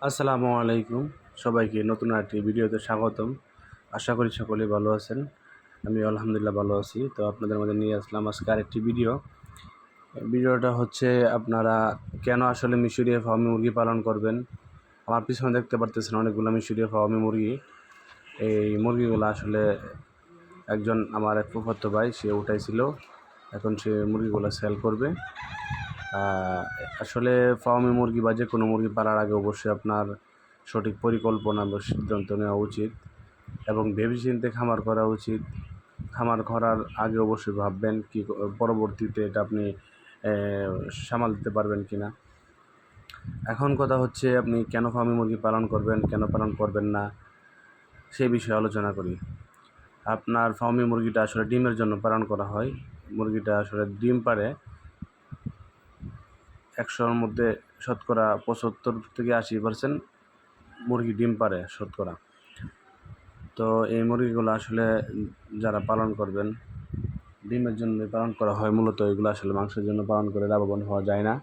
আসসালামু আলাইকুম। সবাইকে নতুন আরেকটি ভিডিওতে স্বাগতম। আশা করি সকলেই ভালো আছেন। আমি আলহামদুলিল্লাহ ভালো আছি। তো আপনাদের মধ্যে নিয়ে আসলাম আজকে আরেকটি ভিডিও। ভিডিওটা হচ্ছে আপনারা কেন আসলে মিশরীয় ফার্মে মুরগি পালন করবেন। আমার পিছনে দেখতে পারতেছেন অনেকগুলো মিশরীয় ফার্মে মুরগি। এই মুরগিগুলো আসলে একজন আমার এক ফুফাতো ভাই সে উঠাইছিল। এখন সে মুরগিগুলো সেল করবে। আসলে ফার্মে মুরগি বা যে কোনো মুরগি পালার আগে অবশ্যই আপনার সঠিক পরিকল্পনা বা সিদ্ধান্ত নেওয়া উচিত এবং ভেবেচিন্তে খামার করা উচিত। খামার করার আগে অবশ্যই ভাববেন কি পরবর্তীতে এটা আপনি সামাল দিতে পারবেন কি না। এখন কথা হচ্ছে আপনি কেন ফার্মে মুরগি পালন করবেন, কেন পালন করবেন না সেই বিষয়ে আলোচনা করি। আপনার ফার্মে মুরগিটা আসলে ডিমের জন্য পালন করা হয়। মুরগিটা আসলে ডিম পাড়ে 100-র মধ্যে শতকরা 75-80% মুরগি ডিম পাড়ে শতকরা। তো এই মুরগিগুলো আসলে যারা পালন করবেন ডিমের জন্য পালন করা হয়, মূলত এগুলো আসলে মাংসের জন্য পালন করে লাভবান হওয়া যায় না।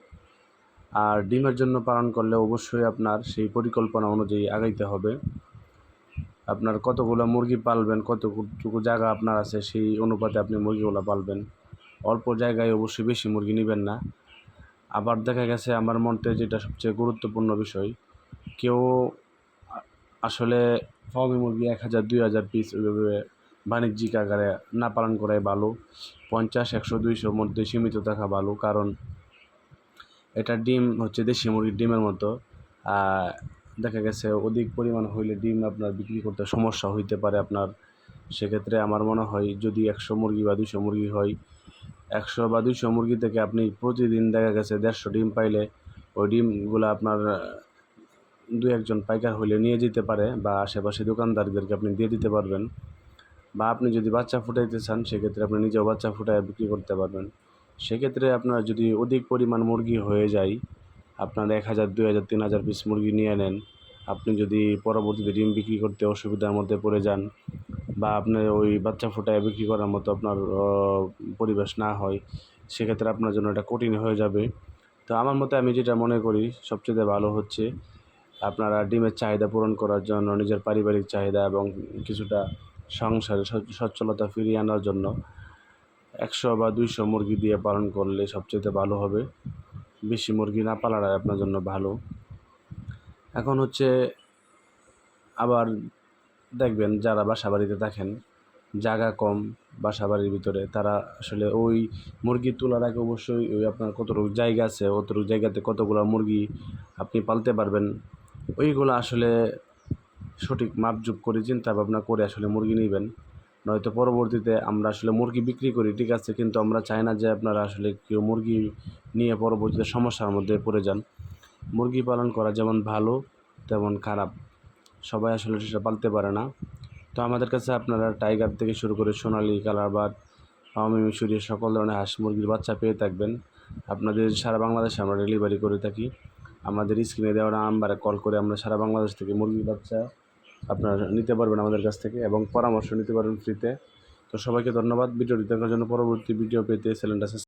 আর ডিমের জন্য পালন করলে অবশ্যই আপনার সেই পরিকল্পনা অনুযায়ী আগাইতে হবে। আপনার কতগুলো মুরগি পালবেন, কতটুকু জায়গা আপনার আছে সেই অনুপাতে আপনি মুরগিগুলো পালবেন। অল্প জায়গায় অবশ্যই বেশি মুরগি নেবেন না। আবার দেখা গেছে আমার মতে যেটা সবচেয়ে গুরুত্বপূর্ণ বিষয়, কেউ আসলে ফার্মি মুরগি 1000-2000 পিস ওইভাবে বাণিজ্যিক আকারে না পালন করাই ভালো। 50, 100, 200 মধ্যে সীমিত থাকা ভালো, কারণ এটা ডিম হচ্ছে দেশি মুরগির ডিমের মতো। দেখা গেছে অধিক পরিমাণ হইলে ডিম আপনার বিক্রি করতে সমস্যা হইতে পারে আপনার। সেক্ষেত্রে আমার মনে হয় যদি 100 মুরগি বা 200 মুরগি হয়, 100 বা 200 মুরগি থেকে আপনি প্রতিদিন দেখা গেছে 150 ডিম পাইলে ওই ডিমগুলো আপনার দু একজন পাইকার হইলে নিয়ে যেতে পারে বা আশেপাশে দোকানদারদেরকে আপনি দিয়ে দিতে পারবেন। বা আপনি যদি বাচ্চা ফুটাইতে চান সেক্ষেত্রে আপনি নিজেও বাচ্চা ফুটায় বিক্রি করতে পারবেন। সেক্ষেত্রে আপনার যদি অধিক পরিমাণ মুরগি হয়ে যায়, আপনার 1000, 2000, 3000 পিস মুরগি নিয়ে নেন, আপনি যদি পরবর্তীতে ডিম বিক্রি করতে অসুবিধার মধ্যে পড়ে যান বা আপনার ওই বাচ্চা ফুটায় বিক্রি করার মতো আপনার পরিবেশ না হয়, সেক্ষেত্রে আপনার জন্য এটা কঠিন হয়ে যাবে। তো আমার মতে আমি যেটা মনে করি সবচেয়ে ভালো হচ্ছে আপনারা ডিমের চাহিদা পূরণ করার জন্য, নিজের পারিবারিক চাহিদা এবং কিছুটা সংসারে সচ্ছলতা ফিরিয়ে আনার জন্য 100 বা 200 মুরগি দিয়ে পালন করলে সবচেয়ে ভালো হবে। বেশি মুরগি না পালাটাই আপনার জন্য ভালো। এখন হচ্ছে আবার দেখবেন যারা বাসা বাড়িতে থাকেন, জায়গা কম বাসা বাড়ির ভিতরে, তারা আসলে ওই মুরগি তোলার আগে অবশ্যই ওই আপনার কতটুকু জায়গা আছে, অতটুকু জায়গাতে কতগুলো মুরগি আপনি পালতে পারবেন ওইগুলো আসলে সঠিক মাপজোক করে চিন্তা ভাবনা করে আসলে মুরগি নেবেন। নয়তো পরবর্তীতে আমরা আসলে মুরগি বিক্রি করি ঠিক আছে, কিন্তু আমরা চাই না যে আপনারা আসলে কেউ মুরগি নিয়ে পরবর্তীতে সমস্যার মধ্যে পড়ে যান। মুরগি পালন করা যেমন ভালো তেমন খারাপ, সবাই আসলে সেটা পালতে পারে না। তো আমাদের কাছে আপনারা টাইগার থেকে শুরু করে সোনালি কালারবার্ড, ফার্মি মিশরীয় সকল ধরনের হাঁস মুরগির বাচ্চা পেয়ে থাকবেন। আপনাদের সারা বাংলাদেশে আমরা ডেলিভারি করে থাকি। আমাদের স্ক্রিনে দেওয়া নাম্বারে কল করে আমরা সারা বাংলাদেশ থেকে মুরগির বাচ্চা আপনারা নিতে পারবেন আমাদের কাছ থেকে এবং পরামর্শ নিতে পারবেন ফ্রিতে। তো সবাইকে ধন্যবাদ ভিডিওটি দেখার জন্য। পরবর্তী ভিডিও পেতে চ্যানেলটা